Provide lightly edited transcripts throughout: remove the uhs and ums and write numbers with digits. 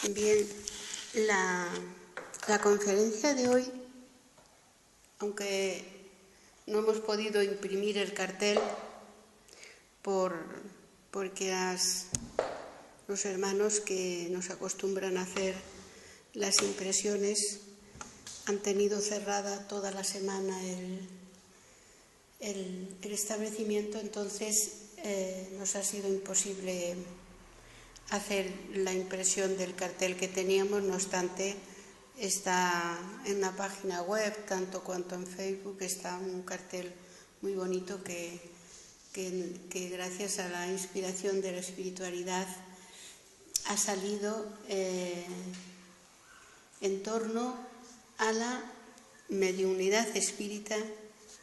Bien, la conferencia de hoy, aunque no hemos podido imprimir el cartel porque los hermanos que nos acostumbran a hacer las impresiones han tenido cerrada toda la semana el establecimiento, entonces nos ha sido imposible hacer la impresión del cartel que teníamos. No obstante, está en la página web, tanto cuanto en Facebook, está un cartel muy bonito que gracias a la inspiración de la espiritualidad ha salido en torno a la mediunidad espírita,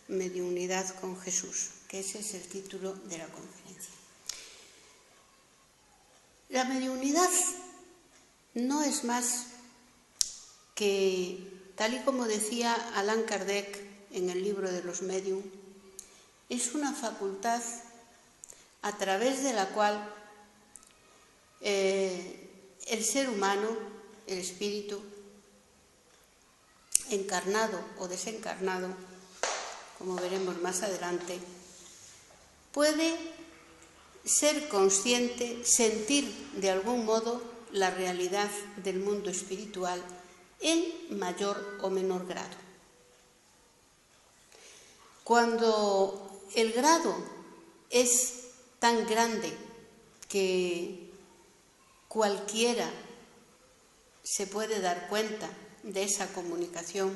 mediunidad con Jesús, que ese es el título de la conferencia. La mediunidad no es más que, tal y como decía Allan Kardec en el libro de los médium, es una facultad a través de la cual el ser humano, el espíritu, encarnado o desencarnado, como veremos más adelante, puede ser consciente, sentir de algún modo la realidad del mundo espiritual en mayor o menor grado. Cuando el grado es tan grande que cualquiera se puede dar cuenta de esa comunicación,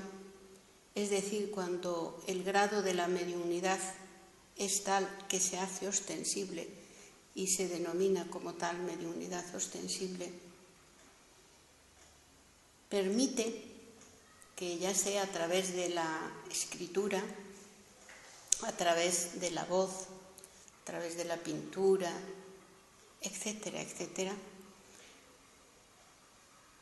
es decir, cuando el grado de la mediunidad es tal que se hace ostensible y se denomina como tal mediunidad ostensible, permite que ya sea a través de la escritura, a través de la voz, a través de la pintura, etcétera, etcétera,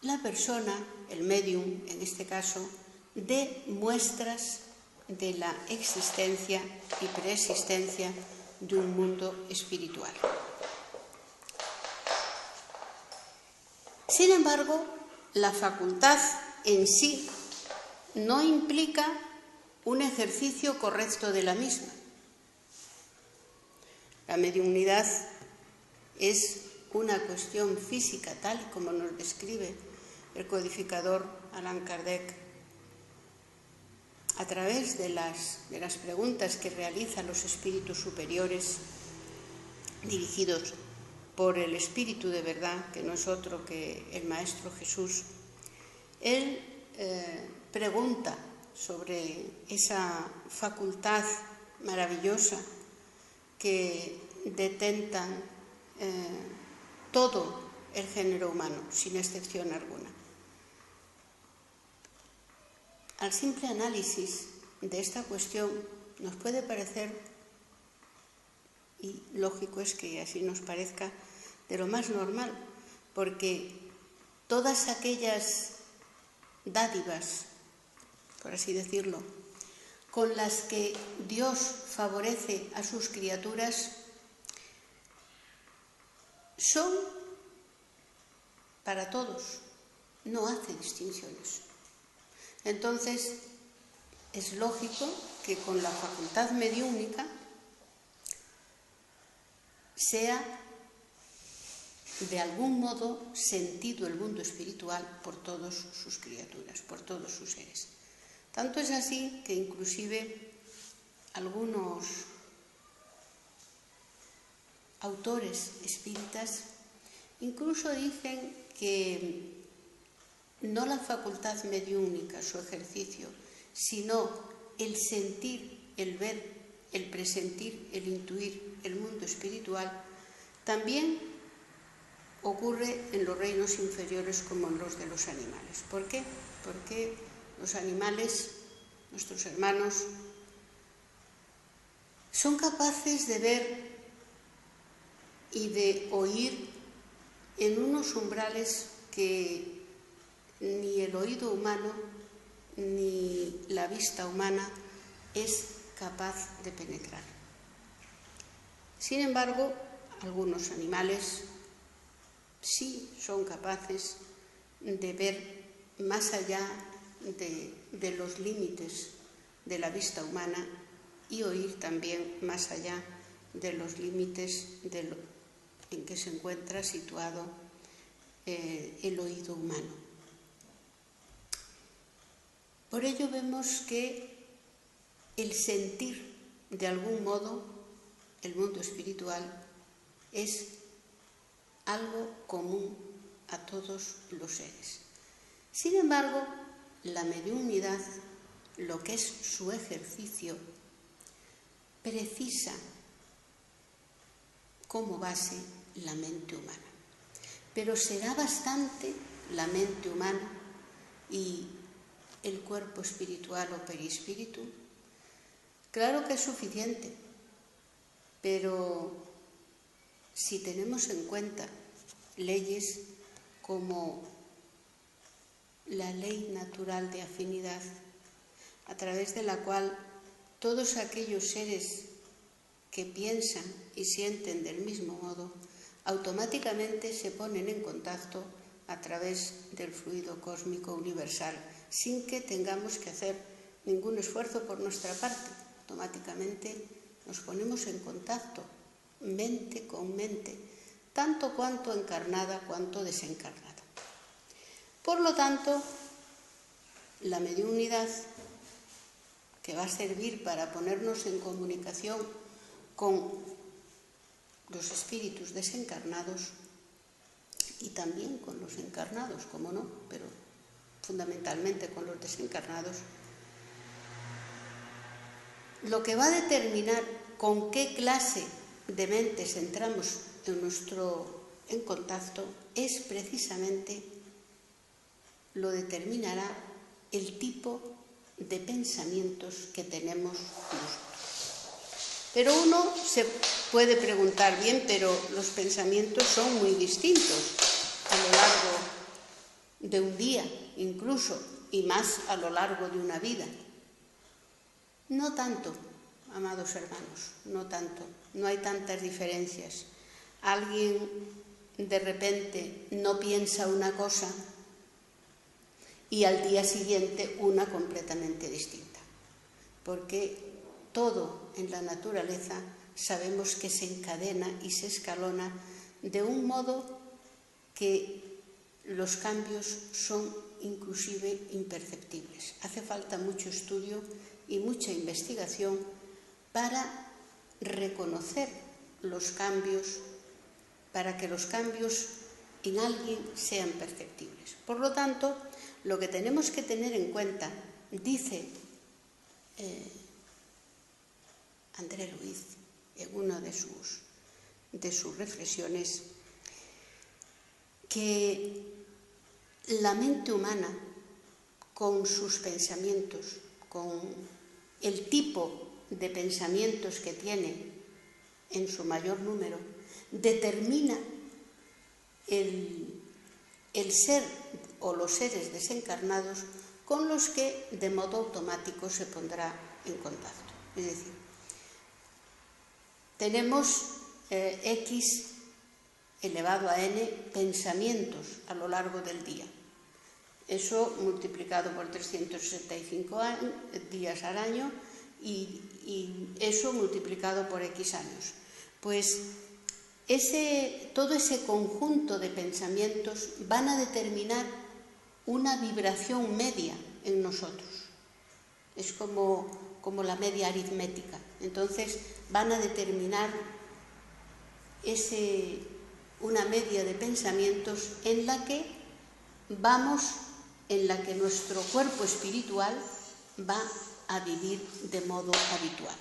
la persona, el medium en este caso, dé muestras de la existencia y preexistencia de un mundo espiritual. Sin embargo, la facultad en sí no implica un ejercicio correcto de la misma. La mediunidad es una cuestión física, tal como nos describe el codificador Allan Kardec, a través de las preguntas que realizan los espíritus superiores, dirigidos por el Espíritu de verdad, que no es otro que el Maestro Jesús. Él pregunta sobre esa facultad maravillosa que detentan todo el género humano, sin excepción alguna. Al simple análisis de esta cuestión nos puede parecer, y lógico es que así nos parezca, de lo más normal, porque todas aquellas dádivas, por así decirlo, con las que Dios favorece a sus criaturas, son para todos, no hace distinciones. Entonces, es lógico que con la facultad mediúnica sea de algún modo sentido el mundo espiritual por todas sus criaturas, por todos sus seres. Tanto es así que inclusive algunos autores espíritas incluso dicen que no la facultad mediúnica, su ejercicio, sino el sentir, el ver, el presentir, el intuir el mundo espiritual, también ocurre en los reinos inferiores como en los de los animales. ¿Por qué? Porque los animales, nuestros hermanos, son capaces de ver y de oír en unos umbrales que ni el oído humano ni la vista humana es capaz de penetrar. Sin embargo, algunos animales sí son capaces de ver más allá de los límites de la vista humana y oír también más allá de los límites en que se encuentra situado el oído humano. Por ello vemos que el sentir, de algún modo, el mundo espiritual es algo común a todos los seres. Sin embargo, la mediunidad, lo que es su ejercicio, precisa como base la mente humana. Pero será bastante la mente humana y el cuerpo espiritual o perispíritu. Claro que es suficiente, pero si tenemos en cuenta leyes como la ley natural de afinidad, a través de la cual todos aquellos seres que piensan y sienten del mismo modo, automáticamente se ponen en contacto a través del fluido cósmico universal, sin que tengamos que hacer ningún esfuerzo por nuestra parte. Automáticamente nos ponemos en contacto, mente con mente, tanto cuanto encarnada cuanto desencarnada. Por lo tanto, la mediunidad, que va a servir para ponernos en comunicación con los espíritus desencarnados y también con los encarnados, como no, pero fundamentalmente con los desencarnados, lo que va a determinar con qué clase de mentes entramos en contacto es precisamente, lo determinará el tipo de pensamientos que tenemos nosotros. Pero uno se puede preguntar, bien, pero los pensamientos son muy distintos a lo largo de un día, incluso, y más a lo largo de una vida. No tanto, amados hermanos, no tanto, no hay tantas diferencias. Alguien de repente no piensa una cosa y al día siguiente una completamente distinta, porque todo en la naturaleza sabemos que se encadena y se escalona de un modo que los cambios son inclusive imperceptibles. Hace falta mucho estudio y mucha investigación para reconocer los cambios, para que los cambios en alguien sean perceptibles. Por lo tanto, lo que tenemos que tener en cuenta, dice André Luiz en una de sus reflexiones, que la mente humana, con sus pensamientos, con el tipo de pensamientos que tiene en su mayor número, determina el ser o los seres desencarnados con los que de modo automático se pondrá en contacto. Es decir, tenemos X elevado a n pensamientos a lo largo del día. Eso multiplicado por 365 días al año y eso multiplicado por X años. Pues todo ese conjunto de pensamientos van a determinar una vibración media en nosotros. Es como la media aritmética. Entonces van a determinar una media de pensamientos en la que nuestro cuerpo espiritual va a vivir de modo habitual.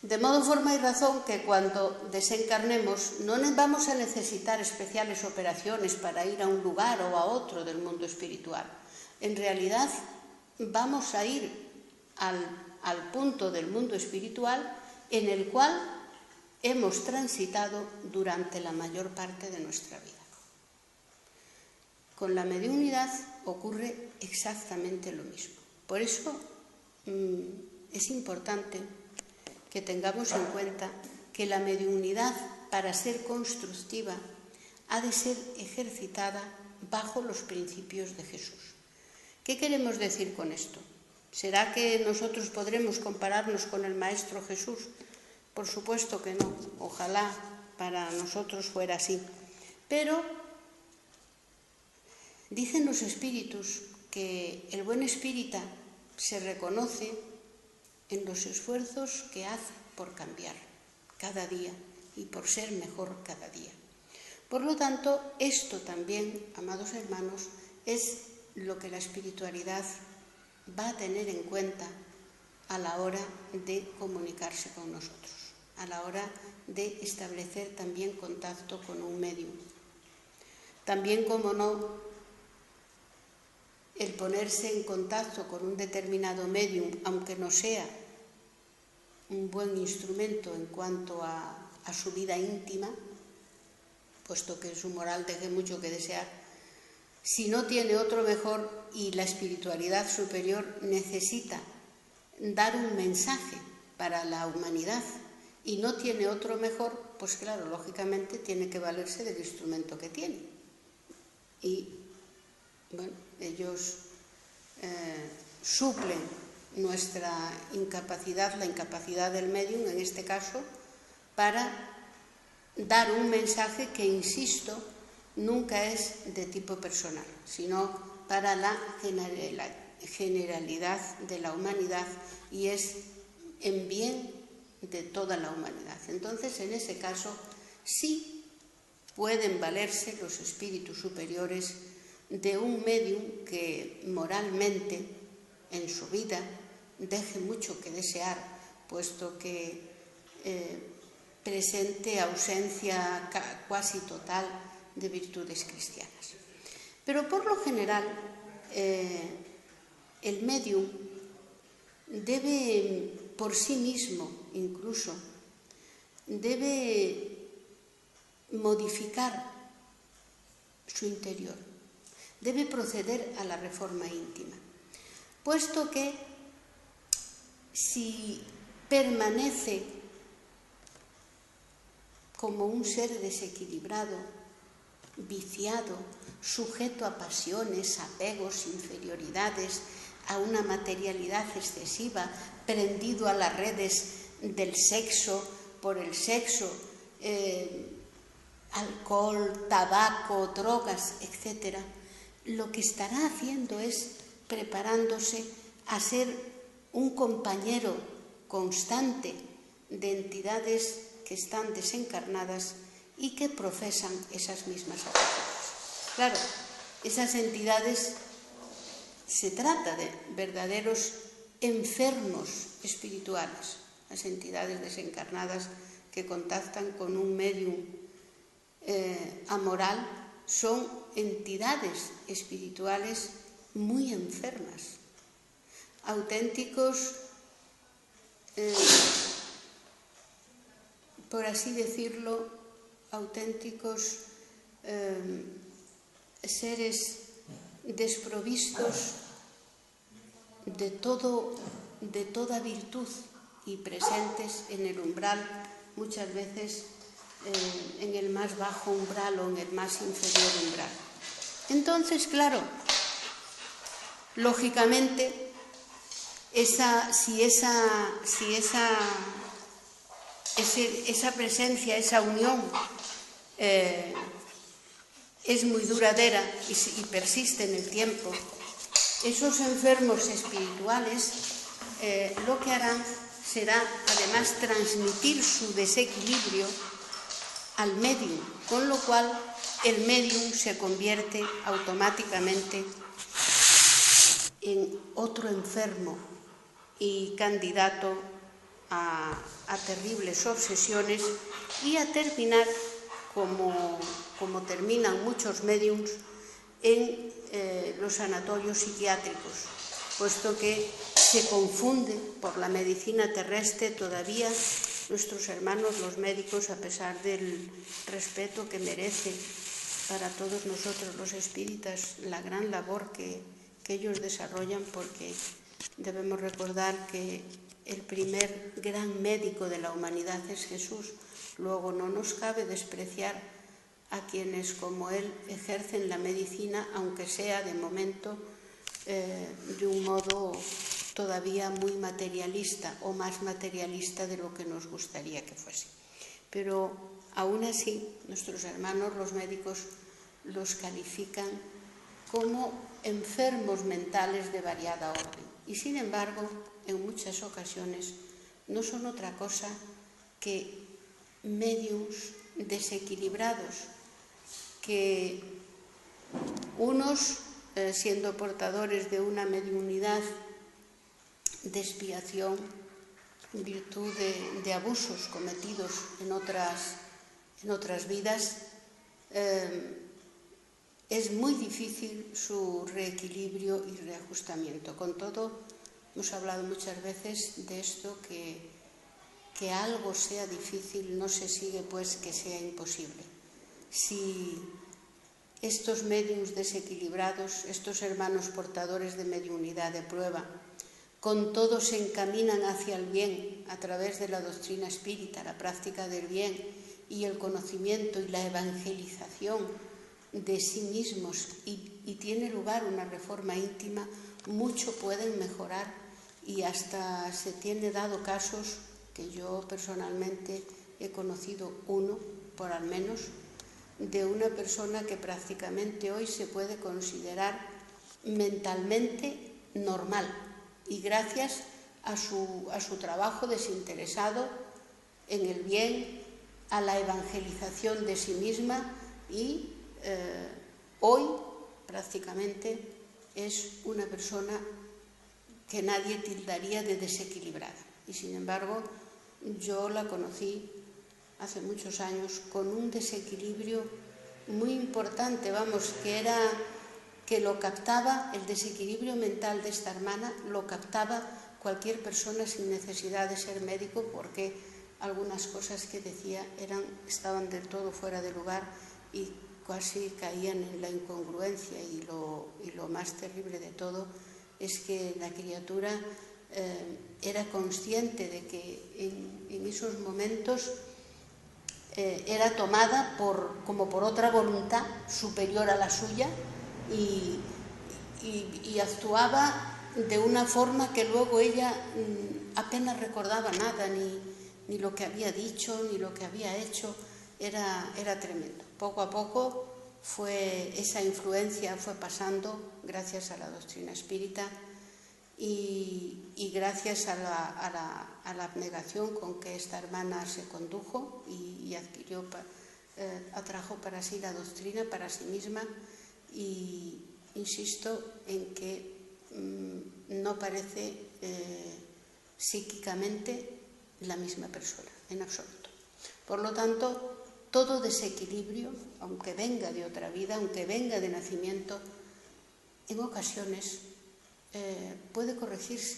De modo, forma y razón que cuando desencarnemos no vamos a necesitar especiales operaciones para ir a un lugar o a otro del mundo espiritual. En realidad vamos a ir al punto del mundo espiritual en el cual hemos transitado durante la mayor parte de nuestra vida. Con la mediunidad ocurre exactamente lo mismo. Por eso es importante que tengamos en cuenta que la mediunidad, para ser constructiva, ha de ser ejercitada bajo los principios de Jesús. ¿Qué queremos decir con esto? ¿Será que nosotros podremos compararnos con el Maestro Jesús? Por supuesto que no. Ojalá para nosotros fuera así. Pero dicen los espíritus que el buen espírita se reconoce en los esfuerzos que hace por cambiar cada día y por ser mejor cada día. Por lo tanto, esto también, amados hermanos, es lo que la espiritualidad va a tener en cuenta a la hora de comunicarse con nosotros, a la hora de establecer también contacto con un medium. También, como no, el ponerse en contacto con un determinado medium, aunque no sea un buen instrumento en cuanto a su vida íntima, puesto que su moral deje mucho que desear, si no tiene otro mejor y la espiritualidad superior necesita dar un mensaje para la humanidad y no tiene otro mejor, pues claro, lógicamente tiene que valerse del instrumento que tiene. Y bueno, ellos suplen nuestra incapacidad, la incapacidad del medium en este caso, para dar un mensaje que, insisto, nunca es de tipo personal, sino para la generalidad de la humanidad y es en bien de toda la humanidad. Entonces, en ese caso, sí pueden valerse los espíritus superiores de un medium que moralmente en su vida deje mucho que desear, puesto que presente ausencia casi total de virtudes cristianas. Pero por lo general, el medium debe, por sí mismo incluso, debe modificar su interior, debe proceder a la reforma íntima, puesto que si permanece como un ser desequilibrado, viciado, sujeto a pasiones, apegos, inferioridades, a una materialidad excesiva, prendido a las redes del sexo, por el sexo, alcohol, tabaco, drogas, etc., lo que estará haciendo es preparándose a ser un compañero constante de entidades que están desencarnadas y que profesan esas mismas actitudes. Claro, esas entidades, se trata de verdaderos enfermos espirituales, las entidades desencarnadas que contactan con un medium amoral son entidades espirituales muy enfermas, auténticos, por así decirlo, auténticos seres desprovistos de toda virtud y presentes en el umbral, muchas veces en el más bajo umbral o en el más inferior umbral. Entonces, claro, lógicamente, esa presencia, esa unión es muy duradera y persiste en el tiempo, esos enfermos espirituales lo que harán será además transmitir su desequilibrio al medium, con lo cual el medium se convierte automáticamente en otro enfermo y candidato a terribles obsesiones y a terminar como terminan muchos médiums en los sanatorios psiquiátricos, puesto que se confunde por la medicina terrestre todavía nuestros hermanos los médicos, a pesar del respeto que merece para todos nosotros los espíritas la gran labor que ellos desarrollan, porque debemos recordar que el primer gran médico de la humanidad es Jesús. Luego no nos cabe despreciar a quienes como él ejercen la medicina, aunque sea de momento de un modo todavía muy materialista o más materialista de lo que nos gustaría que fuese. Pero aún así, nuestros hermanos los médicos los califican como enfermos mentales de variada orden. Y sin embargo, en muchas ocasiones no son otra cosa que médiums desequilibrados, que unos siendo portadores de una mediunidad de expiación en virtud de abusos cometidos en otras vidas, es muy difícil su reequilibrio y reajustamiento. Con todo, hemos hablado muchas veces de esto, que algo sea difícil no se sigue pues que sea imposible. Si estos médiums desequilibrados, estos hermanos portadores de mediunidad de prueba, con todo se encaminan hacia el bien a través de la doctrina espírita, la práctica del bien y el conocimiento y la evangelización de sí mismos, y tiene lugar una reforma íntima, mucho pueden mejorar, y hasta se tiene dado casos que yo personalmente he conocido uno, por al menos, de una persona que prácticamente hoy se puede considerar mentalmente normal, y gracias a su trabajo desinteresado en el bien, a la evangelización de sí misma, y hoy prácticamente es una persona que nadie tildaría de desequilibrada. Y sin embargo, yo la conocí hace muchos años con un desequilibrio muy importante, que lo captaba, el desequilibrio mental de esta hermana lo captaba cualquier persona sin necesidad de ser médico, porque algunas cosas que decía estaban del todo fuera de lugar y casi caían en la incongruencia, y lo más terrible de todo es que la criatura era consciente de que en esos momentos era tomada como por otra voluntad superior a la suya, y actuaba de una forma que luego ella apenas recordaba nada, ni lo que había dicho, ni lo que había hecho. Era tremendo. Poco a poco esa influencia fue pasando gracias a la doctrina espírita, y gracias a la abnegación con que esta hermana se condujo y atrajo para sí la doctrina, para sí misma, y insisto en que no parece psíquicamente la misma persona, en absoluto. Por lo tanto, todo desequilibrio, aunque venga de otra vida, aunque venga de nacimiento, en ocasiones puede corregirse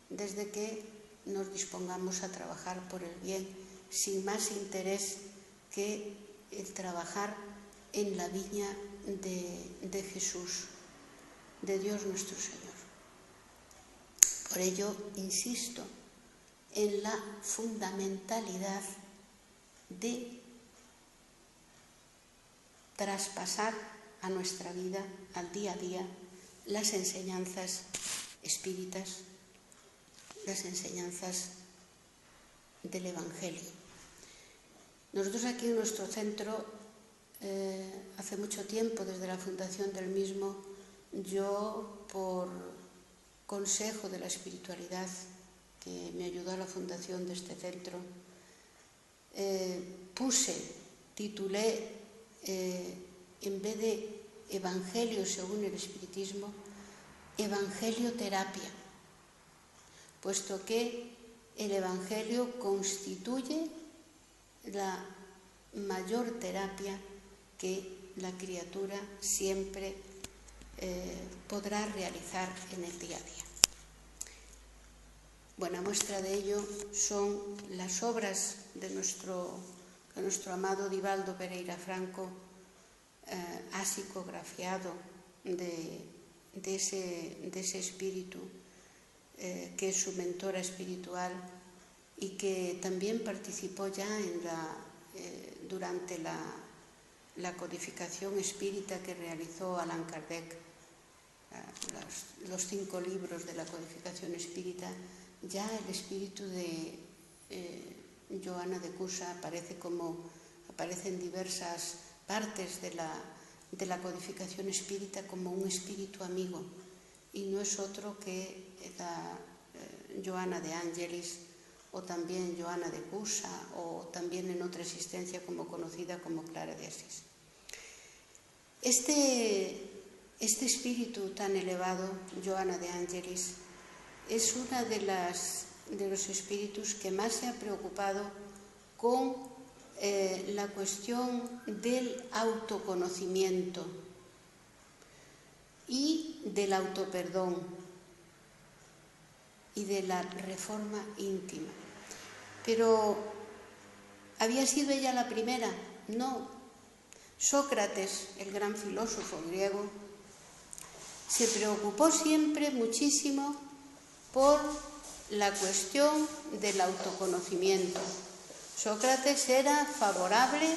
desde que nos dispongamos a trabajar por el bien, sin más interés que el trabajar en la viña de Jesús, de Dios nuestro Señor. Por ello, insisto en la fundamentalidad de traspasar a nuestra vida, al día a día, las enseñanzas espíritas, las enseñanzas del Evangelio. Nosotros aquí en nuestro centro, hace mucho tiempo, desde la fundación del mismo, yo, por consejo de la espiritualidad que me ayudó a la fundación de este centro, titulé, en vez de Evangelio según el espiritismo, Evangelioterapia, puesto que el Evangelio constituye la mayor terapia que la criatura siempre podrá realizar en el día a día. Buena muestra de ello son las obras que nuestro amado Divaldo Pereira Franco ha psicografiado de ese espíritu que es su mentora espiritual, y que también participó ya durante la codificación espírita que realizó Allan Kardec, los 5 libros de la codificación espírita, ya el espíritu de Joana de Cusa aparece en diversas partes de la codificación espírita como un espíritu amigo, y no es otro que la Joana de Angelis, o también Joana de Cusa, o también en otra existencia conocida como Clara de Asís. Este espíritu tan elevado, Joana de Angelis, es una de los espíritus que más se ha preocupado con la cuestión del autoconocimiento y del autoperdón y de la reforma íntima. Pero, ¿había sido ella la primera? No. Sócrates, el gran filósofo griego, se preocupó siempre muchísimo por la cuestión del autoconocimiento. Sócrates era favorable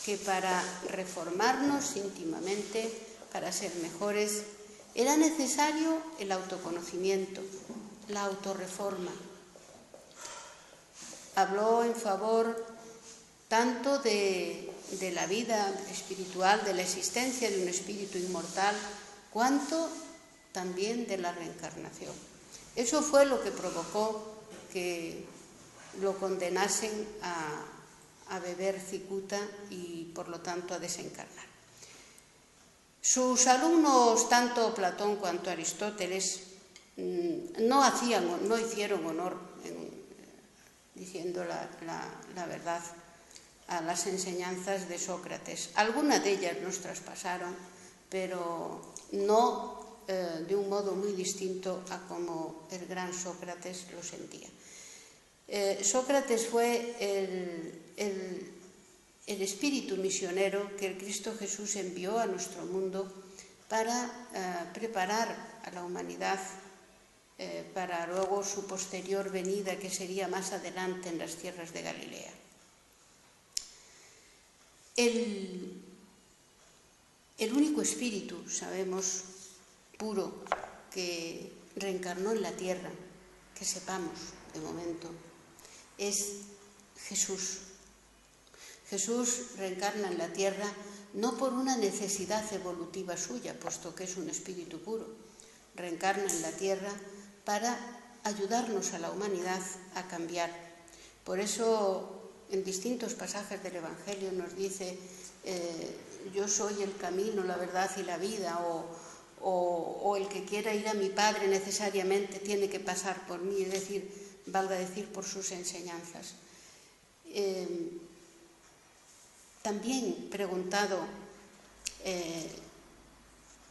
que para reformarnos íntimamente, para ser mejores, era necesario el autoconocimiento, la autorreforma. Habló en favor tanto de la vida espiritual, de la existencia de un espíritu inmortal, cuanto también de la reencarnación. Eso fue lo que provocó que lo condenasen a beber cicuta y, por lo tanto, a desencarnar. Sus alumnos, tanto Platón cuanto Aristóteles, no hicieron honor, diciendo la verdad, a las enseñanzas de Sócrates. Algunas de ellas nos traspasaron, pero no de un modo muy distinto a como el gran Sócrates lo sentía. Sócrates fue el espíritu misionero que el Cristo Jesús envió a nuestro mundo para preparar a la humanidad para luego su posterior venida, que sería más adelante en las tierras de Galilea. El único espíritu, sabemos, puro, que reencarnó en la tierra, que sepamos de momento, es Jesús. Jesús reencarna en la tierra no por una necesidad evolutiva suya, puesto que es un espíritu puro. Reencarna en la tierra para ayudarnos a la humanidad a cambiar. Por eso, en distintos pasajes del Evangelio nos dice yo soy el camino, la verdad y la vida, o el que quiera ir a mi Padre necesariamente tiene que pasar por mí, es decir, valga decir, por sus enseñanzas. También preguntado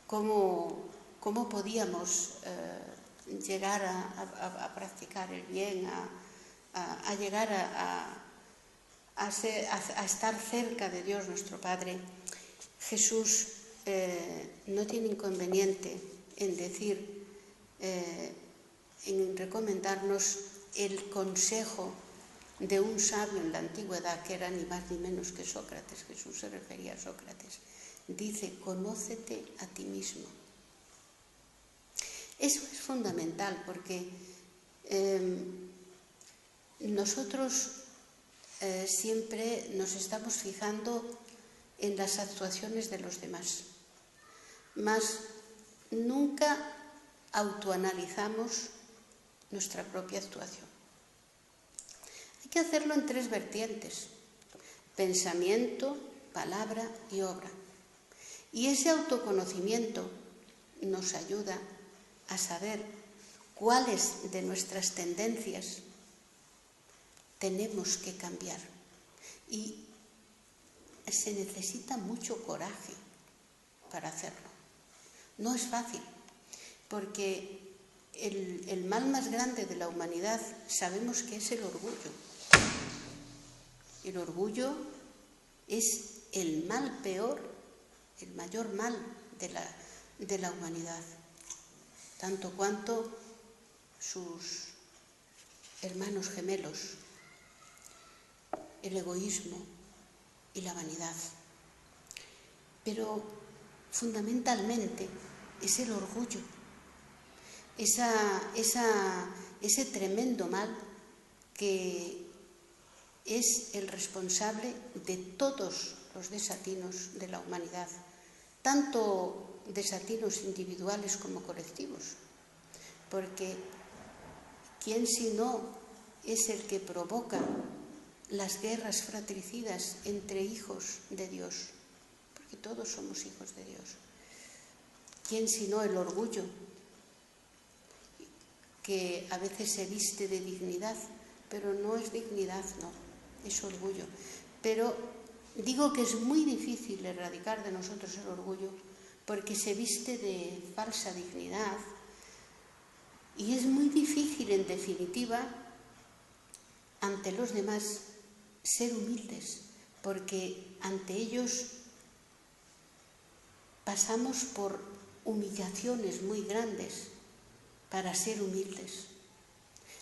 cómo podíamos llegar a practicar el bien, a llegar a estar cerca de Dios nuestro Padre, Jesús no tiene inconveniente en decir, en recomendarnos el consejo de un sabio en la antigüedad, que era ni más ni menos que Sócrates. Jesús se refería a Sócrates. Dice, conócete a ti mismo. Eso es fundamental porque nosotros siempre nos estamos fijando en las actuaciones de los demás, mas nunca autoanalizamos nuestra propia actuación. Hay que hacerlo en 3 vertientes: pensamiento, palabra y obra. Y ese autoconocimiento nos ayuda a saber cuáles de nuestras tendencias tenemos que cambiar. Y se necesita mucho coraje para hacerlo. No es fácil, porque el mal más grande de la humanidad sabemos que es el orgullo. El orgullo es el mal peor, el mayor mal de la humanidad, tanto cuanto sus hermanos gemelos, el egoísmo y la vanidad. pero fundamentalmente es el orgullo, ese tremendo mal que es el responsable de todos los desatinos de la humanidad, tanto desatinos individuales como colectivos, porque ¿quién si no es el que provoca las guerras fratricidas entre hijos de Dios? Porque todos somos hijos de Dios. ¿Quién si no el orgullo, que a veces se viste de dignidad, pero no es dignidad, no, es orgullo? Pero digo que es muy difícil erradicar de nosotros el orgullo porque se viste de falsa dignidad y es muy difícil, en definitiva, ante los demás ser humildes, porque ante ellos pasamos por humillaciones muy grandes para ser humildes.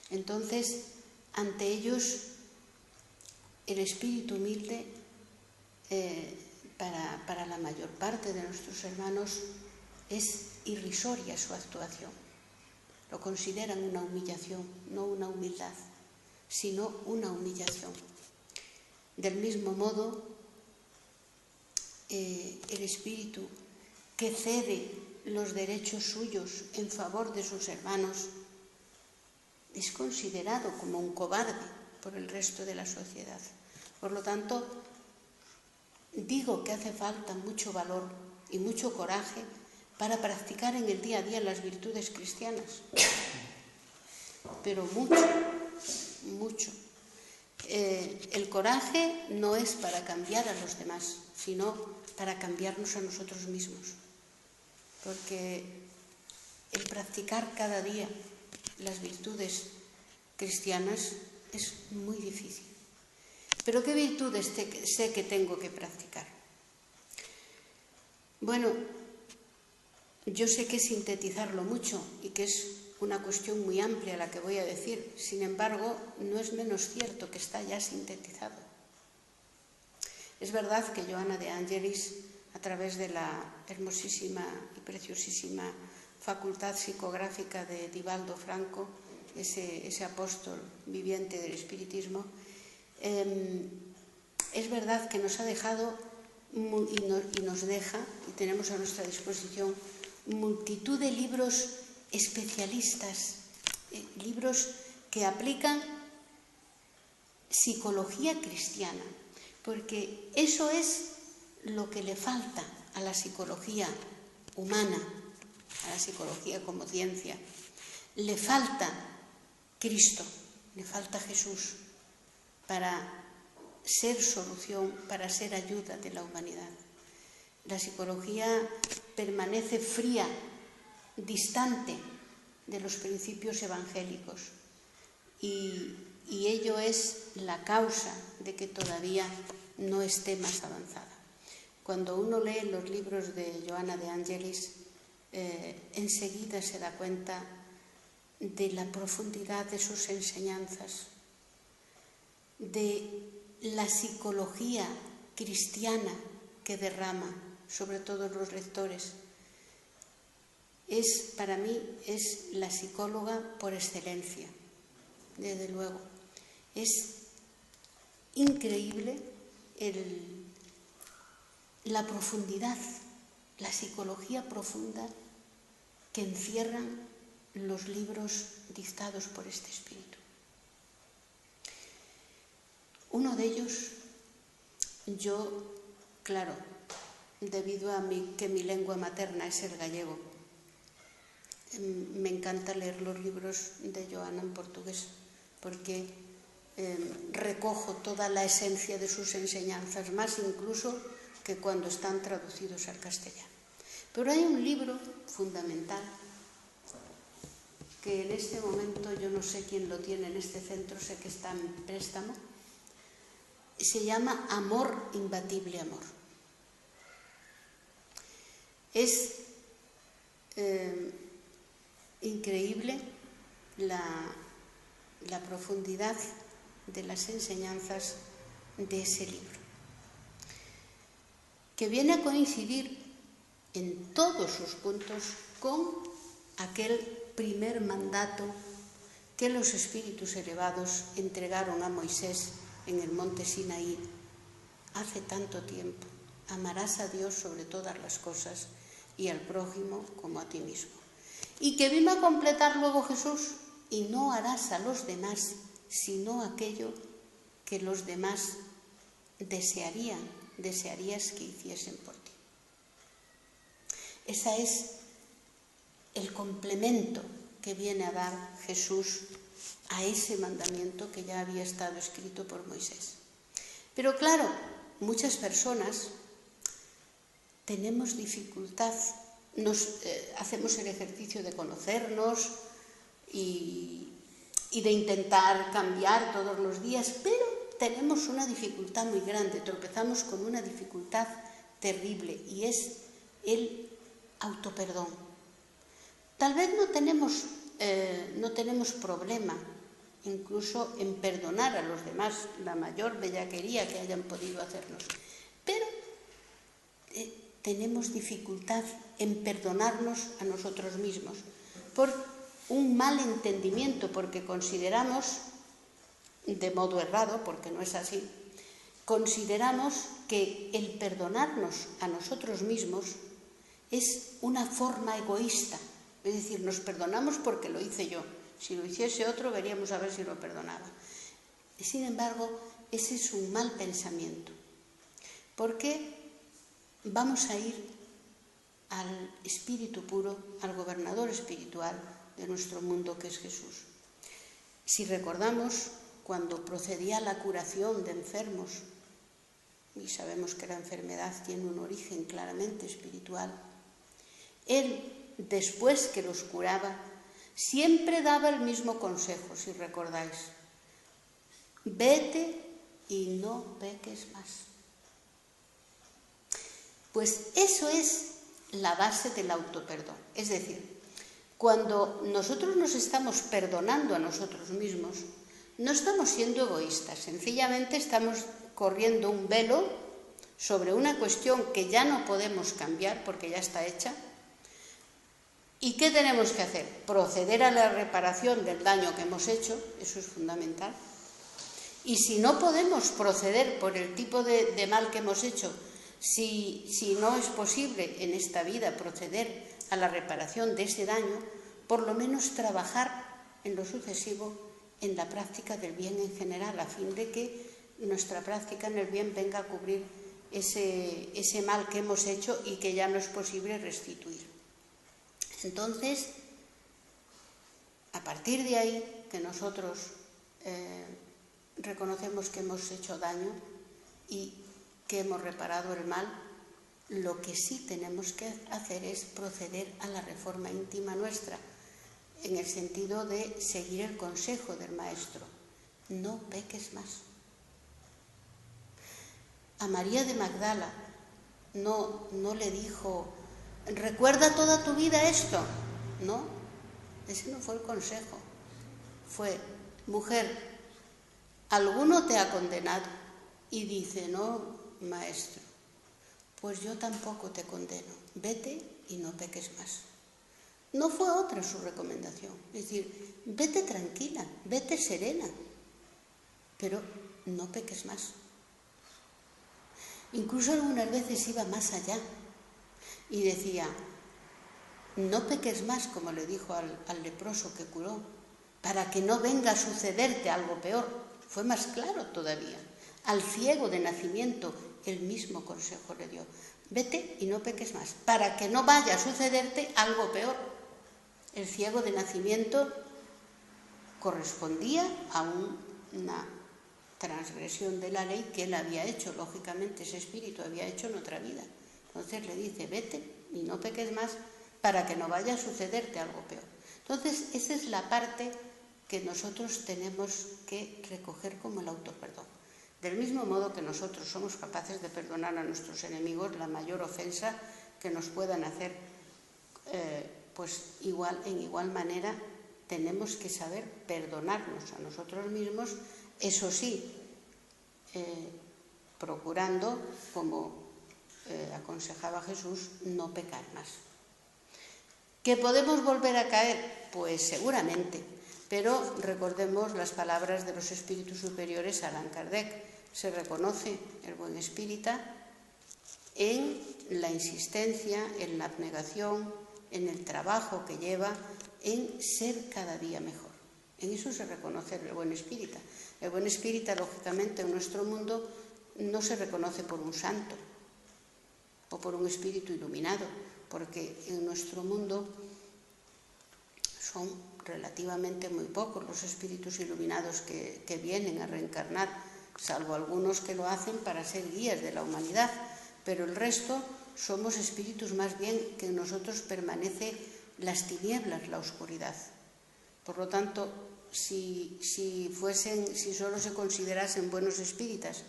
Entonces, ante ellos, el espíritu humilde, para la mayor parte de nuestros hermanos, es irrisoria su actuación. Lo consideran una humillación, no una humildad, sino una humillación. Del mismo modo, el espíritu que cede los derechos suyos en favor de sus hermanos es considerado como un cobarde por el resto de la sociedad. Por lo tanto, digo que hace falta mucho valor y mucho coraje para practicar en el día a día las virtudes cristianas. Pero mucho, mucho. El coraje no es para cambiar a los demás, sino para cambiarnos a nosotros mismos. Porque el practicar cada día las virtudes cristianas es muy difícil. ¿Pero qué virtudes sé que tengo que practicar? Bueno, yo sé que sintetizarlo mucho y que es una cuestión muy amplia la que voy a decir. Sin embargo, no es menos cierto que está ya sintetizado. Es verdad que Joana de Angelis, a través de la hermosísima y preciosísima facultad psicográfica de Divaldo Franco, ese apóstol viviente del espiritismo, es verdad que nos ha dejado y nos deja, y tenemos a nuestra disposición, multitud de libros especialistas, libros que aplican psicología cristiana, porque eso es lo que le falta a la psicología humana, a la psicología como ciencia. Le falta Cristo, le falta Jesús para ser solución, para ser ayuda de la humanidad. La psicología permanece fría, distante de los principios evangélicos y ello es la causa de que todavía no esté más avanzada. Cuando uno lee los libros de Joana de Angelis, enseguida se da cuenta de la profundidad de sus enseñanzas, de la psicología cristiana que derrama sobre todos los lectores. Para mí, es la psicóloga por excelencia, desde luego. Es increíble la profundidad, la psicología profunda que encierran los libros dictados por este espíritu. Uno de ellos, yo, claro, debido a que mi lengua materna es el gallego, me encanta leer los libros de Joana en portugués, porque recojo toda la esencia de sus enseñanzas, más incluso que cuando están traducidos al castellano. Pero hay un libro fundamental que en este momento yo no sé quién lo tiene en este centro, sé que está en préstamo. Se llama Amor, imbatible amor. Es increíble la profundidad de las enseñanzas de ese libro. que viene a coincidir en todos sus puntos con aquel primer mandato que los espíritus elevados entregaron a Moisés en el monte Sinaí hace tanto tiempo. Amarás a Dios sobre todas las cosas y al prójimo como a ti mismo. Y que vino a completar luego Jesús: y no harás a los demás sino aquello que los demás desearías que hiciesen por ti. Ese es el complemento que viene a dar Jesús a ese mandamiento que ya había estado escrito por Moisés. Pero claro, muchas personas tenemos dificultad, hacemos el ejercicio de conocernos y de intentar cambiar todos los días, pero tenemos una dificultad muy grande, tropezamos con una dificultad terrible, y es el autoperdón. Tal vez no tenemos problema incluso en perdonar a los demás la mayor bellaquería que hayan podido hacernos, pero tenemos dificultad en perdonarnos a nosotros mismos por un mal entendimiento, porque consideramos, de modo errado, porque no es así, consideramos que el perdonarnos a nosotros mismos es una forma egoísta. Es decir, nos perdonamos porque lo hice yo. Si lo hiciese otro, veríamos a ver si lo perdonaba. Sin embargo, ese es un mal pensamiento, porque vamos a ir al espíritu puro, al gobernador espiritual de nuestro mundo, que es Jesús. Si recordamos, cuando procedía a la curación de enfermos, y sabemos que la enfermedad tiene un origen claramente espiritual, Él, después que los curaba, siempre daba el mismo consejo, si recordáis: vete y no peques más. Pues eso es la base del autoperdón. Es decir, cuando nosotros nos estamos perdonando a nosotros mismos, no estamos siendo egoístas, sencillamente estamos corriendo un velo sobre una cuestión que ya no podemos cambiar porque ya está hecha. ¿Y qué tenemos que hacer? Proceder a la reparación del daño que hemos hecho, eso es fundamental. Y si no podemos proceder por el tipo de mal que hemos hecho, si no es posible en esta vida proceder a la reparación de ese daño, por lo menos trabajar en lo sucesivo en la práctica del bien en general, a fin de que nuestra práctica en el bien venga a cubrir ese mal que hemos hecho y que ya no es posible restituir. Entonces, a partir de ahí, que nosotros reconocemos que hemos hecho daño y que hemos reparado el mal, lo que sí tenemos que hacer es proceder a la reforma íntima nuestra, en el sentido de seguir el consejo del Maestro: no peques más. A María de Magdala no le dijo: recuerda toda tu vida esto. No, ese no fue el consejo. Fue: mujer, ¿alguno te ha condenado? Y dice: no, Maestro, pues yo tampoco te condeno, vete y no peques más. No fue otra su recomendación, es decir, vete tranquila, vete serena, pero no peques más. Incluso algunas veces iba más allá y decía: no peques más, como le dijo al leproso que curó, para que no venga a sucederte algo peor. Fue más claro todavía. Al ciego de nacimiento el mismo consejo le dio: vete y no peques más, para que no vaya a sucederte algo peor. El ciego de nacimiento correspondía a una transgresión de la ley que él había hecho, lógicamente ese espíritu había hecho en otra vida. Entonces le dice: vete y no peques más, para que no vaya a sucederte algo peor. Entonces esa es la parte que nosotros tenemos que recoger como el autoperdón. Del mismo modo que nosotros somos capaces de perdonar a nuestros enemigos la mayor ofensa que nos puedan hacer, pues en igual manera tenemos que saber perdonarnos a nosotros mismos, eso sí, procurando, como aconsejaba Jesús, no pecar más. ¿Que podemos volver a caer? Pues seguramente, pero recordemos las palabras de los espíritus superiores a Allan Kardec. Se reconoce el buen espírita en la insistencia, en la abnegación, en el trabajo que lleva, en ser cada día mejor. En eso se reconoce el buen espírita. El buen espírita, lógicamente, en nuestro mundo no se reconoce por un santo o por un espíritu iluminado, porque en nuestro mundo son relativamente muy pocos los espíritus iluminados que vienen a reencarnar, salvo algunos que lo hacen para ser guías de la humanidad, pero el resto somos espíritus más bien que en nosotros permanece las tinieblas, la oscuridad. Por lo tanto, si solo se considerasen buenos espíritas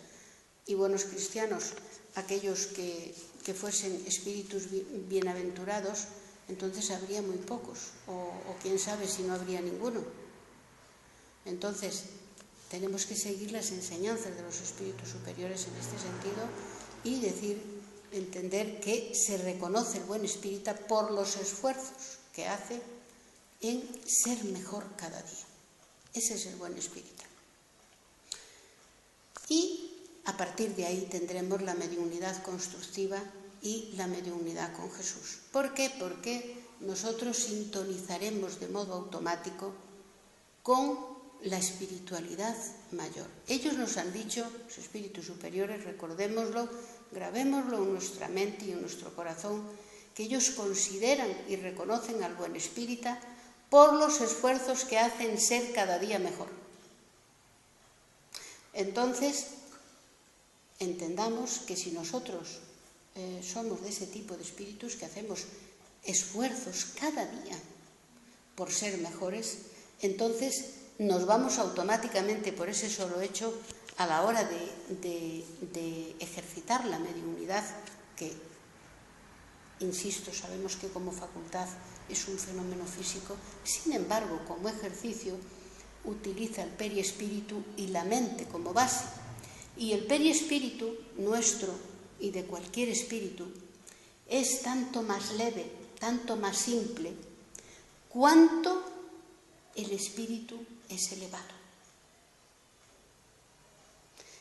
y buenos cristianos aquellos que fuesen espíritus bienaventurados, entonces habría muy pocos, o quién sabe si no habría ninguno. Entonces, tenemos que seguir las enseñanzas de los espíritus superiores en este sentido y entender que se reconoce el buen espírita por los esfuerzos que hace en ser mejor cada día. Ese es el buen espírita. Y a partir de ahí tendremos la mediunidad constructiva y la mediunidad con Jesús. ¿Por qué? Porque nosotros sintonizaremos de modo automático con la espiritualidad mayor. Ellos nos han dicho, los espíritus superiores, recordémoslo, grabémoslo en nuestra mente y en nuestro corazón, que ellos consideran y reconocen al buen espírita por los esfuerzos que hacen ser cada día mejor. Entonces, entendamos que si nosotros somos de ese tipo de espíritus que hacemos esfuerzos cada día por ser mejores, entonces nos vamos automáticamente por ese solo hecho a la hora de ejercitar la mediunidad, que, insisto, sabemos que como facultad es un fenómeno físico, sin embargo, como ejercicio utiliza el periespíritu y la mente como base. Y el periespíritu nuestro y de cualquier espíritu es tanto más leve, tanto más simple, cuanto el espíritu es elevado.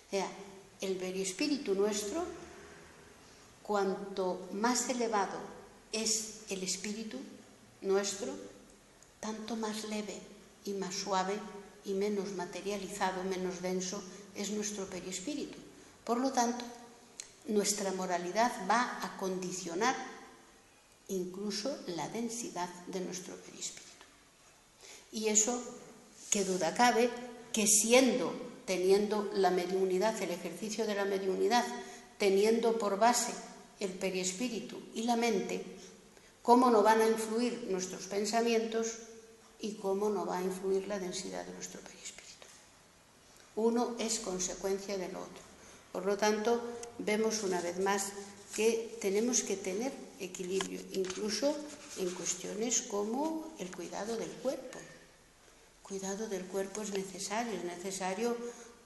O sea, el periespíritu nuestro, cuanto más elevado es el espíritu nuestro, tanto más leve y más suave y menos materializado, menos denso es nuestro periespíritu. Por lo tanto, nuestra moralidad va a condicionar incluso la densidad de nuestro perispíritu. Y eso, qué duda cabe, que teniendo la mediunidad, el ejercicio de la mediunidad, teniendo por base el perispíritu y la mente, cómo no van a influir nuestros pensamientos y cómo no va a influir la densidad de nuestro perispíritu. Uno es consecuencia del otro. Por lo tanto, vemos una vez más que tenemos que tener equilibrio, incluso en cuestiones como el cuidado del cuerpo. El cuidado del cuerpo es necesario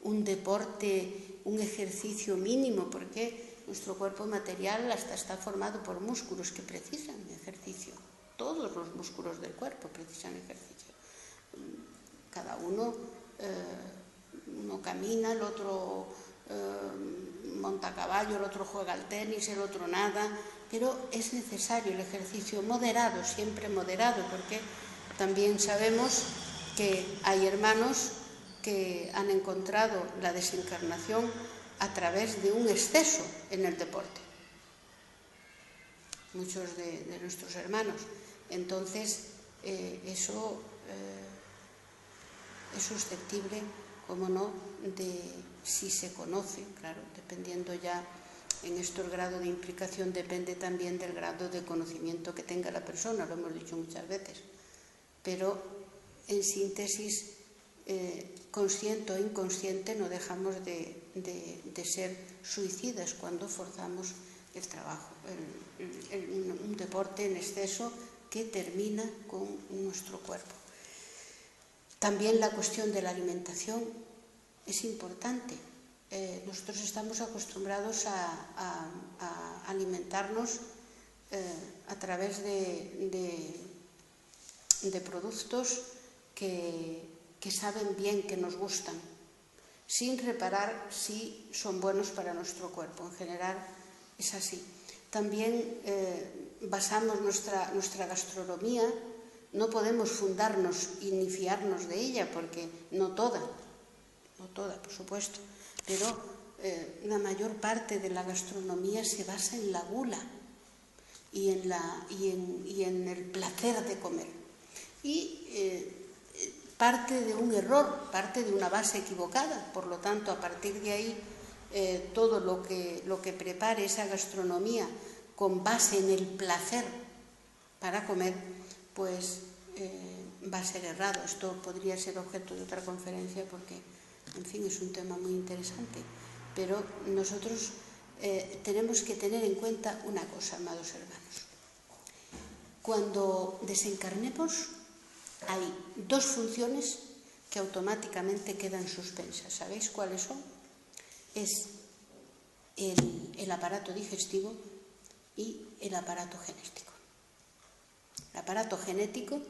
un deporte, un ejercicio mínimo, porque nuestro cuerpo material hasta está formado por músculos que precisan ejercicio. Todos los músculos del cuerpo precisan ejercicio. Cada uno camina, el otro monta a caballo, el otro juega al tenis, el otro nada, pero es necesario el ejercicio moderado, siempre moderado, porque también sabemos que hay hermanos que han encontrado la desencarnación a través de un exceso en el deporte. Muchos de nuestros hermanos. Entonces, eso es susceptible, como no, si se conoce, claro, dependiendo ya, en esto el grado de implicación depende también del grado de conocimiento que tenga la persona, lo hemos dicho muchas veces, pero en síntesis, consciente o inconsciente, no dejamos de ser suicidas cuando forzamos el trabajo, un deporte en exceso que termina con nuestro cuerpo. También la cuestión de la alimentación es importante. nosotros estamos acostumbrados a alimentarnos a través de productos que saben bien, que nos gustan, sin reparar si son buenos para nuestro cuerpo. En general es así. También basamos nuestra gastronomía, no podemos fundarnos y ni fiarnos de ella, porque no toda, por supuesto, pero la mayor parte de la gastronomía se basa en la gula y en el placer de comer. Y parte de un error, parte de una base equivocada. Por lo tanto, a partir de ahí, todo lo que prepare esa gastronomía con base en el placer para comer, pues va a ser errado. Esto podría ser objeto de otra conferencia porque, en fin, es un tema muy interesante. Pero nosotros tenemos que tener en cuenta una cosa, amados hermanos. Cuando desencarnemos, hay dos funciones que automáticamente quedan suspensas. ¿Sabéis cuáles son? Es el aparato digestivo y el aparato genético. El aparato genético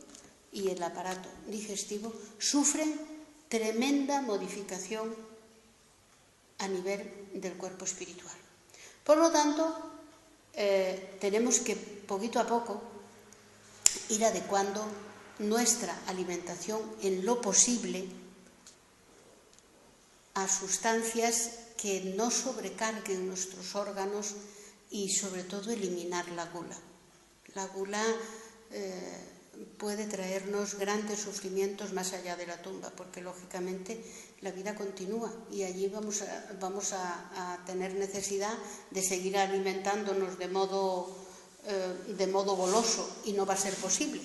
y el aparato digestivo sufren tremenda modificación a nivel del cuerpo espiritual. Por lo tanto, tenemos que poquito a poco ir adecuando nuestra alimentación en lo posible a sustancias que no sobrecarguen nuestros órganos y sobre todo eliminar la gula. La gula puede traernos grandes sufrimientos más allá de la tumba, porque lógicamente la vida continúa y allí vamos a tener necesidad de seguir alimentándonos de modo goloso, y no va a ser posible.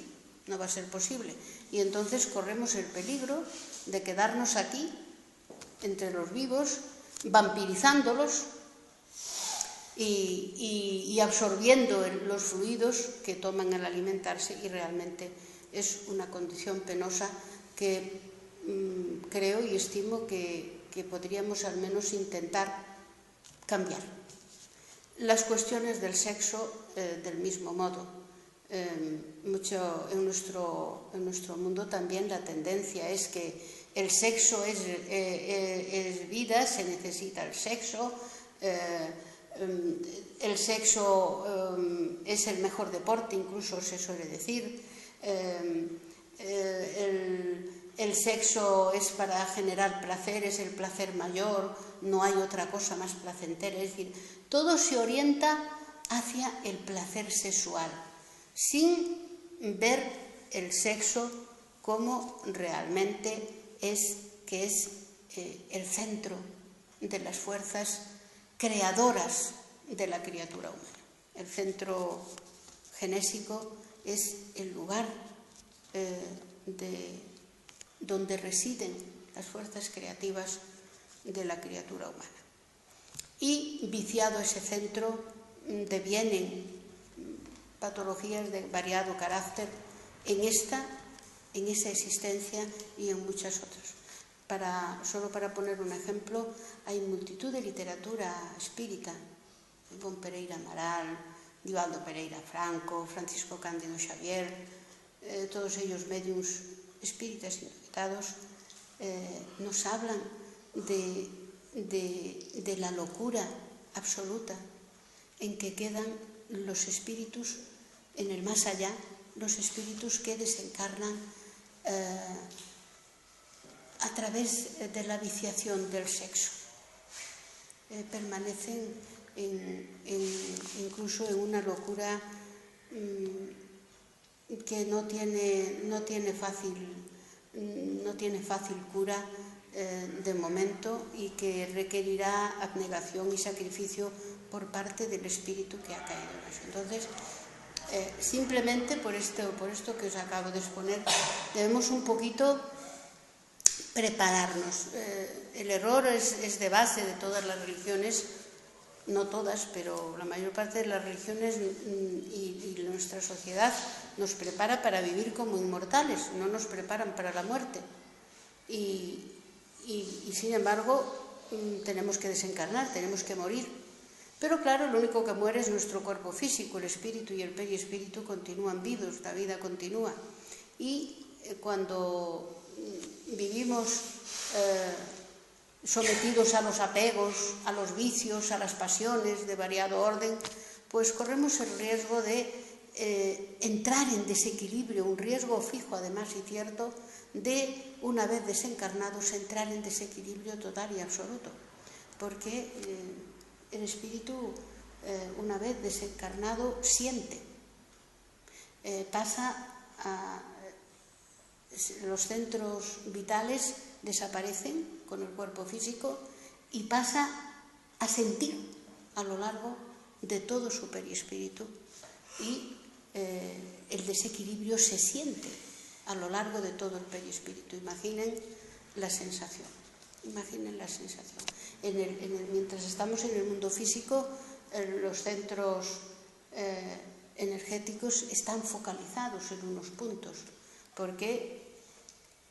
No va a ser posible. Y entonces corremos el peligro de quedarnos aquí, entre los vivos, vampirizándolos y absorbiendo los fluidos que toman al alimentarse, y realmente es una condición penosa que creo y estimo que podríamos al menos intentar cambiar. Las cuestiones del sexo, del mismo modo. Mucho en nuestro mundo también la tendencia es que el sexo es vida, se necesita el sexo es el mejor deporte, incluso se suele decir. El sexo es para generar placer, es el placer mayor, no hay otra cosa más placentera. Es decir, todo se orienta hacia el placer sexual, sin ver el sexo como realmente es el centro de las fuerzas creadoras de la criatura humana. El centro genésico es el lugar donde residen las fuerzas creativas de la criatura humana. Y viciado ese centro, devienen patologías de variado carácter en esa existencia y en muchas otras. Solo para poner un ejemplo, hay multitud de literatura espírita, Ivonne Pereira Amaral, Divaldo Pereira Franco, Francisco Cándido Xavier, todos ellos médiums espíritas indocitados, nos hablan de la locura absoluta en que quedan los espíritus en el más allá, los espíritus que desencarnan a través de la viciación del sexo. Permanecen incluso en una locura que no tiene fácil cura de momento, y que requerirá abnegación y sacrificio por parte del espíritu que ha caído en eso. Entonces, simplemente por esto que os acabo de exponer, debemos un poquito prepararnos. El error es de base de todas las religiones, no todas, pero la mayor parte de las religiones y nuestra sociedad nos prepara para vivir como inmortales, no nos preparan para la muerte. Y sin embargo, tenemos que desencarnar, tenemos que morir. Pero claro, lo único que muere es nuestro cuerpo físico, el espíritu y el perispíritu continúan vivos, la vida continúa. Y cuando vivimos sometidos a los apegos, a los vicios, a las pasiones de variado orden, pues corremos el riesgo de entrar en desequilibrio, un riesgo fijo además y cierto, de una vez desencarnados entrar en desequilibrio total y absoluto, porque el espíritu una vez desencarnado siente, pasa a los centros vitales, desaparecen con el cuerpo físico y pasa a sentir a lo largo de todo su perispíritu, y el desequilibrio se siente a lo largo de todo el perispíritu. Imaginen la sensación, imaginen la sensación. Mientras estamos en el mundo físico, los centros energéticos están focalizados en unos puntos, porque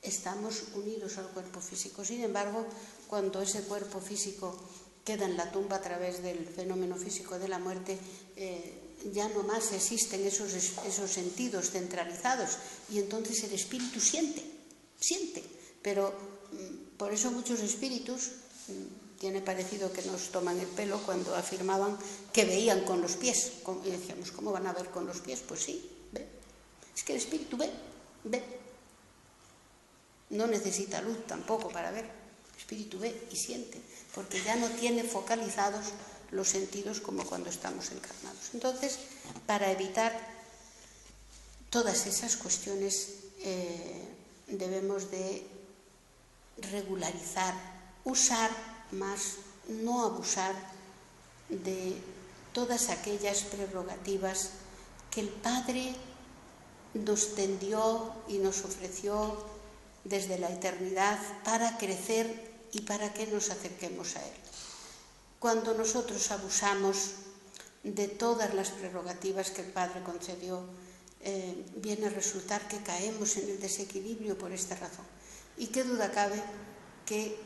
estamos unidos al cuerpo físico. Sin embargo, cuando ese cuerpo físico queda en la tumba a través del fenómeno físico de la muerte, ya no más existen esos sentidos centralizados, y entonces el espíritu siente, pero por eso muchos espíritus, tiene parecido que nos toman el pelo cuando afirmaban que veían con los pies, y decíamos, ¿cómo van a ver con los pies? Pues sí, ve, es que el espíritu ve, no necesita luz tampoco para ver, el espíritu ve y siente, porque ya no tiene focalizados los sentidos como cuando estamos encarnados. Entonces, para evitar todas esas cuestiones, debemos de regularizar, usar más, no abusar de todas aquellas prerrogativas que el Padre nos tendió y nos ofreció desde la eternidad para crecer y para que nos acerquemos a Él. Cuando nosotros abusamos de todas las prerrogativas que el Padre concedió, viene a resultar que caemos en el desequilibrio por esta razón. Y qué duda cabe que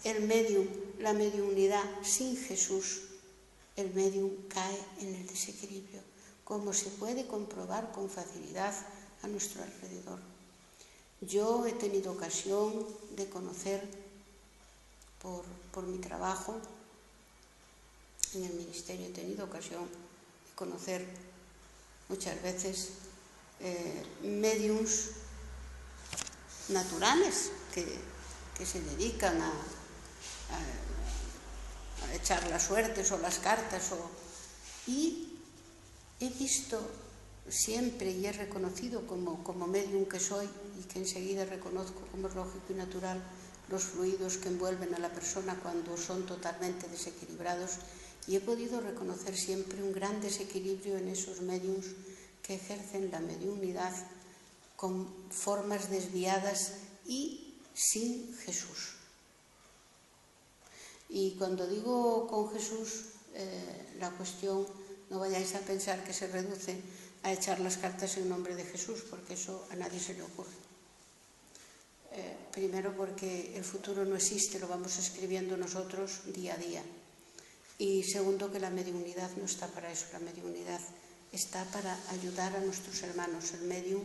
el medium, la mediunidad sin Jesús, el medium cae en el desequilibrio, como se puede comprobar con facilidad a nuestro alrededor. Yo he tenido ocasión de conocer por mi trabajo en el ministerio, he tenido ocasión de conocer muchas veces médiums naturales que se dedican a echar las suertes o las cartas, y he visto siempre y he reconocido como medium que soy, y que enseguida reconozco como es lógico y natural, los fluidos que envuelven a la persona cuando son totalmente desequilibrados, y he podido reconocer siempre un gran desequilibrio en esos mediums que ejercen la mediunidad con formas desviadas y sin Jesús. Y cuando digo con Jesús, la cuestión, no vayáis a pensar que se reduce a echar las cartas en nombre de Jesús, porque eso a nadie se le ocurre. Primero porque el futuro no existe, lo vamos escribiendo nosotros día a día. Y segundo, que la mediunidad no está para eso, la mediunidad está para ayudar a nuestros hermanos. El medium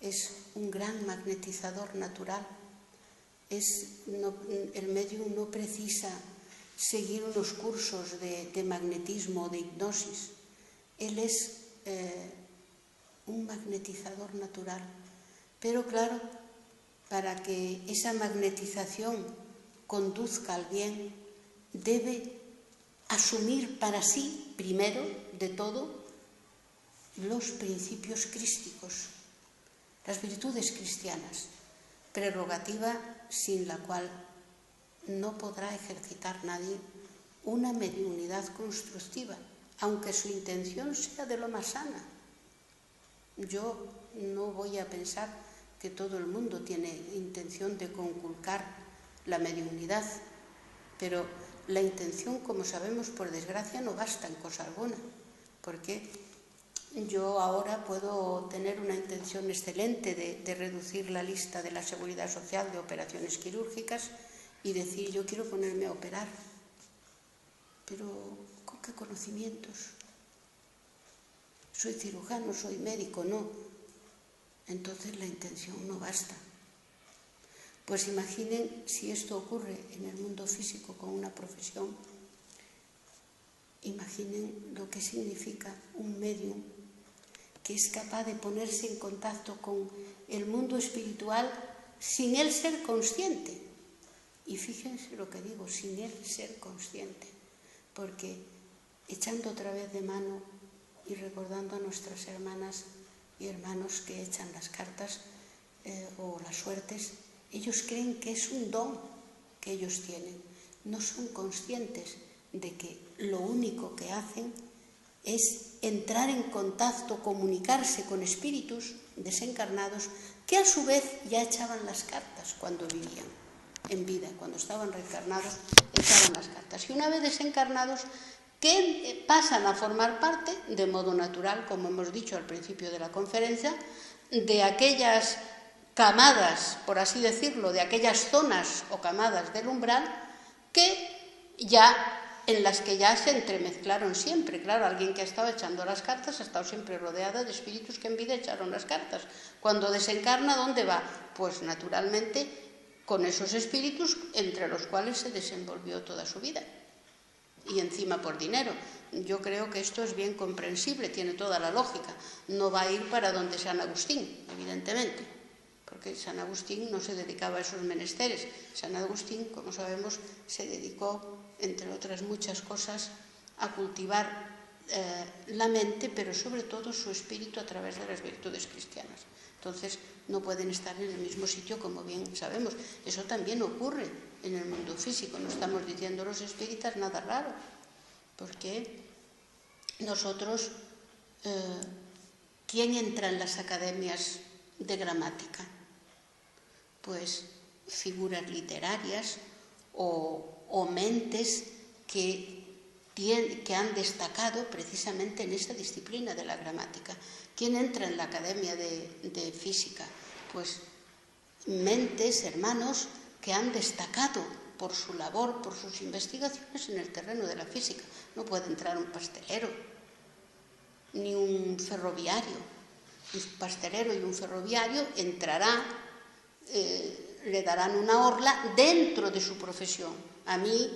es un gran magnetizador natural. El medium no precisa seguir unos cursos de magnetismo o de hipnosis. Él es un magnetizador natural. Pero claro, para que esa magnetización conduzca al bien, debe asumir para sí, primero de todo, los principios crísticos, las virtudes cristianas, prerrogativa sin la cual no podrá ejercitar nadie una mediunidad constructiva, aunque su intención sea de lo más sana. Yo no voy a pensar que todo el mundo tiene intención de conculcar la mediunidad, pero la intención, como sabemos, por desgracia, no basta en cosa alguna, porque yo ahora puedo tener una intención excelente de reducir la lista de la Seguridad Social de operaciones quirúrgicas, y decir, yo quiero ponerme a operar, pero ¿con qué conocimientos? Soy cirujano, soy médico, no. Entonces la intención no basta. Pues imaginen si esto ocurre en el mundo físico con una profesión. Imaginen lo que significa un medium que es capaz de ponerse en contacto con el mundo espiritual sin él ser consciente. Y fíjense lo que digo, sin él ser consciente. Porque echando otra vez de mano y recordando a nuestras hermanas y hermanos que echan las cartas o las suertes, ellos creen que es un don que ellos tienen. No son conscientes de que lo único que hacen es entrar en contacto, comunicarse con espíritus desencarnados que a su vez ya echaban las cartas cuando vivían en vida, cuando estaban reencarnados, echaban las cartas. Y una vez desencarnados, que pasan a formar parte, de modo natural, como hemos dicho al principio de la conferencia, de aquellas camadas, por así decirlo, de aquellas zonas o camadas del umbral en las que ya se entremezclaron siempre. Claro, alguien que ha estado echando las cartas ha estado siempre rodeada de espíritus que en vida echaron las cartas. Cuando desencarna, ¿dónde va? Pues naturalmente con esos espíritus entre los cuales se desenvolvió toda su vida. Y encima por dinero. Yo creo que esto es bien comprensible, tiene toda la lógica. No va a ir para donde San Agustín, evidentemente, porque San Agustín no se dedicaba a esos menesteres. San Agustín, como sabemos, se dedicó, entre otras muchas cosas, a cultivar la mente, pero sobre todo su espíritu a través de las virtudes cristianas. Entonces, no pueden estar en el mismo sitio, como bien sabemos. Eso también ocurre en el mundo físico. No estamos diciendo los espíritas nada raro, porque nosotros, ¿quién entra en las academias de gramática? Pues figuras literarias o mentes que han destacado precisamente en esa disciplina de la gramática. ¿Quién entra en la academia de física? Pues mentes, hermanos, que han destacado por su labor, por sus investigaciones en el terreno de la física. No puede entrar un pastelero, ni un ferroviario. Un pastelero y un ferroviario entrarán, le darán una orla dentro de su profesión. A mí,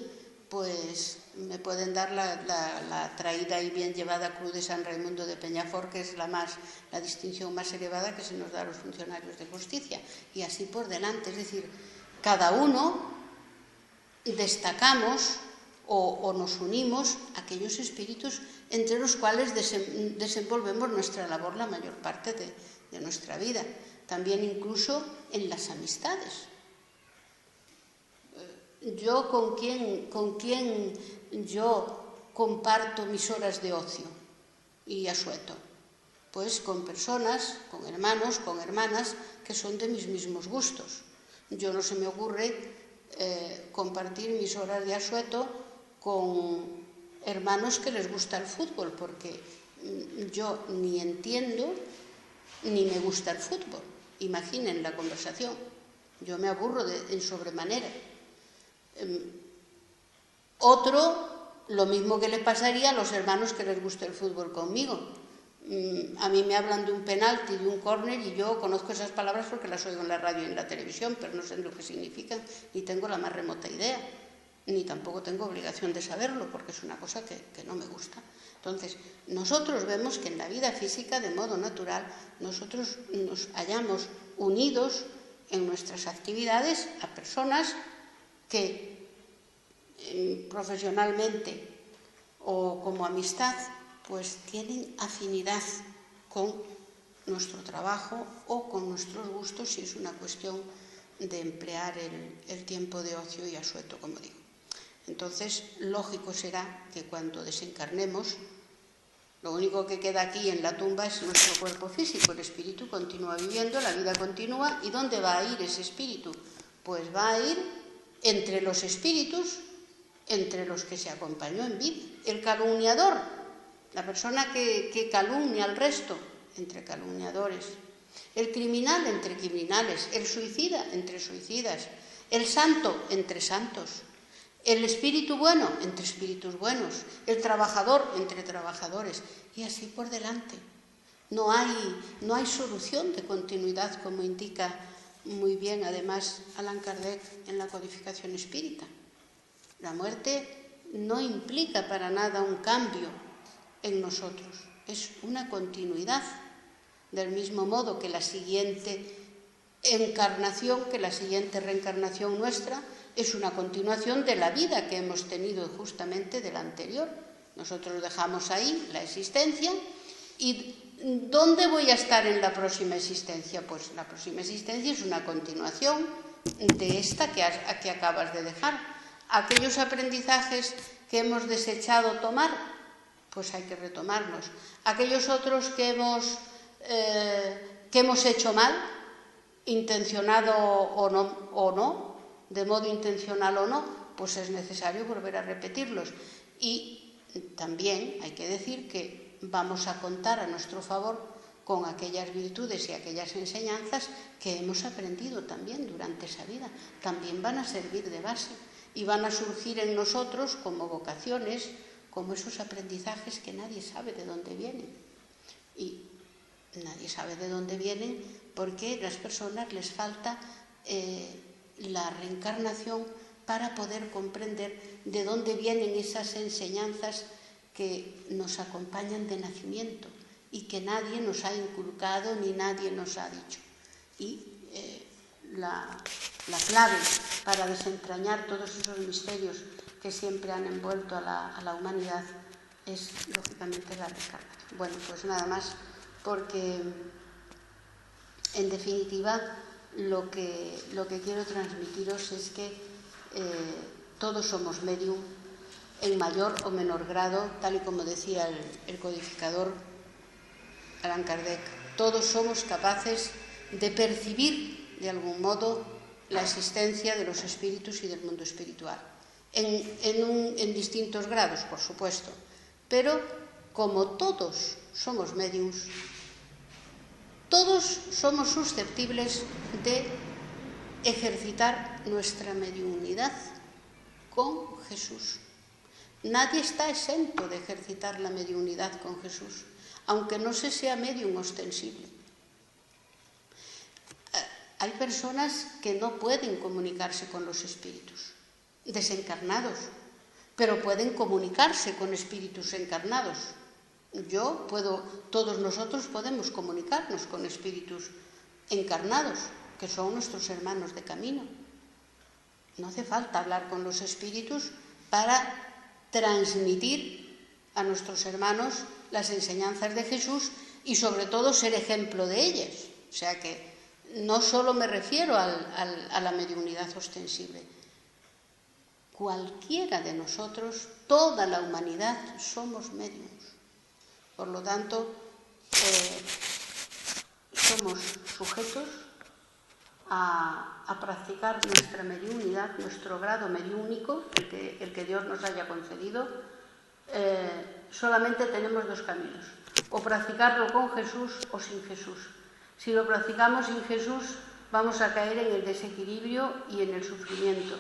pues, me pueden dar la traída y bien llevada cruz de San Raimundo de Peñafort, que es la distinción más elevada que se nos da a los funcionarios de justicia, y así por delante. Es decir, cada uno destacamos o nos unimos a aquellos espíritus entre los cuales desenvolvemos nuestra labor la mayor parte de nuestra vida. También incluso en las amistades. Yo con quién yo comparto mis horas de ocio y asueto. Pues con personas, con hermanos, con hermanas que son de mis mismos gustos. Yo no se me ocurre compartir mis horas de asueto con hermanos que les gusta el fútbol, porque yo ni entiendo ni me gusta el fútbol. Imaginen la conversación. Yo me aburro en sobremanera. Otro, lo mismo que le pasaría a los hermanos que les gusta el fútbol conmigo. A mí me hablan de un penalti, de un córner, y yo conozco esas palabras porque las oigo en la radio y en la televisión, pero no sé lo que significan, ni tengo la más remota idea, ni tampoco tengo obligación de saberlo, porque es una cosa que no me gusta. Entonces, nosotros vemos que en la vida física, de modo natural, nosotros nos hallamos unidos en nuestras actividades a personas que profesionalmente o como amistad pues tienen afinidad con nuestro trabajo o con nuestros gustos, si es una cuestión de emplear el tiempo de ocio y asueto, como digo. Entonces, lógico será que cuando desencarnemos, lo único que queda aquí en la tumba es nuestro cuerpo físico. El espíritu continúa viviendo, la vida continúa. ¿Y dónde va a ir ese espíritu? Pues va a ir entre los espíritus, entre los que se acompañó en vida. El calumniador, la persona que calumnia al resto, entre calumniadores. El criminal, entre criminales. El suicida, entre suicidas. el santo entre santos, el espíritu bueno entre espíritus buenos, el trabajador entre trabajadores, y así por delante. No hay solución de continuidad, como indica muy bien además Allan Kardec en la codificación espírita. La muerte no implica para nada un cambio en nosotros, es una continuidad, del mismo modo que la siguiente encarnación, que la siguiente reencarnación nuestra es una continuación de la vida que hemos tenido justamente de la anterior. Nosotros dejamos ahí la existencia y ¿dónde voy a estar en la próxima existencia? Pues la próxima existencia es una continuación de esta que acabas de dejar. Aquellos aprendizajes que hemos desechado tomar, pues hay que retomarlos. Aquellos otros que hemos hecho mal, intencionado o no, de modo intencional o no, pues es necesario volver a repetirlos. Y también hay que decir que vamos a contar a nuestro favor con aquellas virtudes y aquellas enseñanzas que hemos aprendido también durante esa vida. También van a servir de base y van a surgir en nosotros como vocaciones, como esos aprendizajes que nadie sabe de dónde vienen. Y nadie sabe de dónde vienen porque a las personas les falta la reencarnación para poder comprender de dónde vienen esas enseñanzas que nos acompañan de nacimiento y que nadie nos ha inculcado ni nadie nos ha dicho. Y la clave para desentrañar todos esos misterios que siempre han envuelto a la humanidad es, lógicamente, la reencarnación. Bueno, pues nada más, porque en definitiva lo que quiero transmitiros es que todos somos medium en mayor o menor grado, tal y como decía el codificador Allan Kardec. Todos somos capaces de percibir de algún modo la existencia de los espíritus y del mundo espiritual, en distintos grados, por supuesto, pero como todos somos mediums, todos somos susceptibles de ejercitar nuestra mediunidad con Jesús. Nadie está exento de ejercitar la mediunidad con Jesús, aunque no se sea medium ostensible. Hay personas que no pueden comunicarse con los espíritus desencarnados, pero pueden comunicarse con espíritus encarnados. Todos nosotros podemos comunicarnos con espíritus encarnados, que son nuestros hermanos de camino. No hace falta hablar con los espíritus para transmitir a nuestros hermanos las enseñanzas de Jesús y sobre todo ser ejemplo de ellas. O sea que no solo me refiero a la mediunidad ostensible. Cualquiera de nosotros, toda la humanidad, somos mediums. Por lo tanto, somos sujetos a practicar nuestra mediunidad, nuestro grado mediúnico, el que Dios nos haya concedido. Solamente tenemos dos caminos: o practicarlo con Jesús o sin Jesús. Si lo practicamos sin Jesús, vamos a caer en el desequilibrio y en el sufrimiento.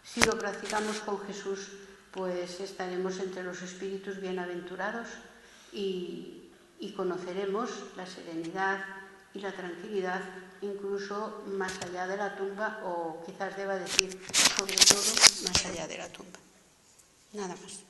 Si lo practicamos con Jesús, pues estaremos entre los espíritus bienaventurados y conoceremos la serenidad y la tranquilidad, incluso más allá de la tumba, o quizás deba decir, sobre todo, más allá de la tumba. Nada más.